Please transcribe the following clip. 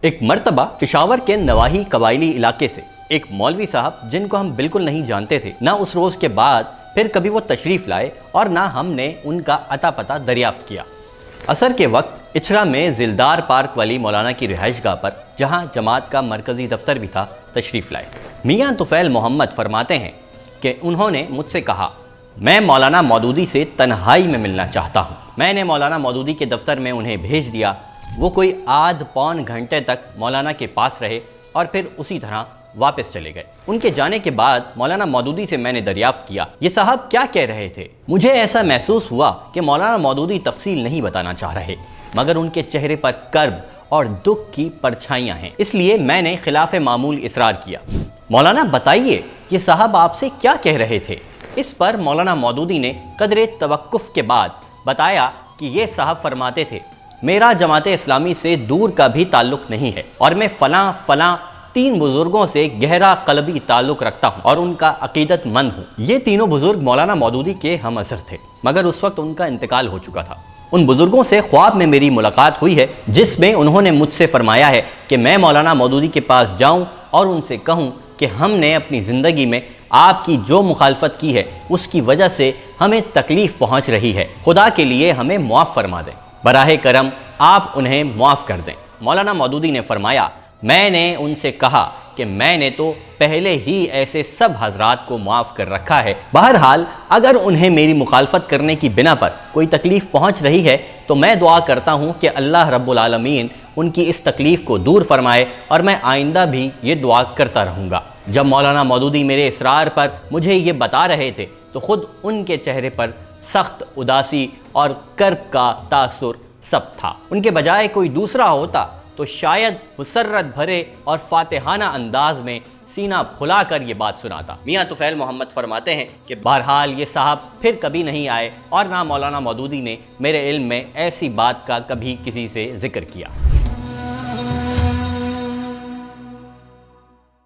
ایک مرتبہ پشاور کے نواحی قبائلی علاقے سے ایک مولوی صاحب جن کو ہم بالکل نہیں جانتے تھے، نہ اس روز کے بعد پھر کبھی وہ تشریف لائے اور نہ ہم نے ان کا عطا پتہ دریافت کیا۔ عصر کے وقت اچھرا میں ذیلدار پارک والی مولانا کی رہائش گاہ پر، جہاں جماعت کا مرکزی دفتر بھی تھا، تشریف لائے۔ میاں طفیل محمد فرماتے ہیں کہ انہوں نے مجھ سے کہا، میں مولانا مودودی سے تنہائی میں ملنا چاہتا ہوں۔ میں نے مولانا مودودی کے دفتر میں انہیں بھیج دیا۔ وہ کوئی آدھ پون گھنٹے تک مولانا کے پاس رہے اور پھر اسی طرح واپس چلے گئے۔ ان کے جانے کے بعد مولانا مودودی سے میں نے دریافت کیا، یہ صاحب کیا کہہ رہے تھے؟ مجھے ایسا محسوس ہوا کہ مولانا مودودی تفصیل نہیں بتانا چاہ رہے، مگر ان کے چہرے پر کرب اور دکھ کی پرچھائیاں ہیں، اس لیے میں نے خلاف معمول اصرار کیا۔ مولانا بتائیے، یہ صاحب آپ سے کیا کہہ رہے تھے؟ اس پر مولانا مودودی نے قدر توقف کے بعد بتایا کہ یہ صاحب فرماتے تھے، میرا جماعت اسلامی سے دور کا بھی تعلق نہیں ہے اور میں فلاں 3 بزرگوں سے گہرا قلبی تعلق رکھتا ہوں اور ان کا عقیدت مند ہوں۔ یہ تینوں بزرگ مولانا مودودی کے ہم اثر تھے، مگر اس وقت ان کا انتقال ہو چکا تھا۔ ان بزرگوں سے خواب میں میری ملاقات ہوئی ہے، جس میں انہوں نے مجھ سے فرمایا ہے کہ میں مولانا مودودی کے پاس جاؤں اور ان سے کہوں کہ ہم نے اپنی زندگی میں آپ کی جو مخالفت کی ہے اس کی وجہ سے ہمیں تکلیف پہنچ رہی ہے، خدا کے لیے ہمیں معاف فرما دیں، براہ کرم آپ انہیں معاف کر دیں۔ مولانا مودودی نے فرمایا، میں نے ان سے کہا کہ میں نے تو پہلے ہی ایسے سب حضرات کو معاف کر رکھا ہے، بہرحال اگر انہیں میری مخالفت کرنے کی بنا پر کوئی تکلیف پہنچ رہی ہے تو میں دعا کرتا ہوں کہ اللہ رب العالمین ان کی اس تکلیف کو دور فرمائے، اور میں آئندہ بھی یہ دعا کرتا رہوں گا۔ جب مولانا مودودی میرے اصرار پر مجھے یہ بتا رہے تھے تو خود ان کے چہرے پر سخت اداسی اور کرب کا تاثر سب تھا۔ ان کے بجائے کوئی دوسرا ہوتا تو شاید مسرت بھرے اور فاتحانہ انداز میں سینہ پھلا کر یہ بات سناتا۔ میاں طفیل محمد فرماتے ہیں کہ بہرحال یہ صاحب پھر کبھی نہیں آئے اور نہ مولانا مودودی نے میرے علم میں ایسی بات کا کبھی کسی سے ذکر کیا۔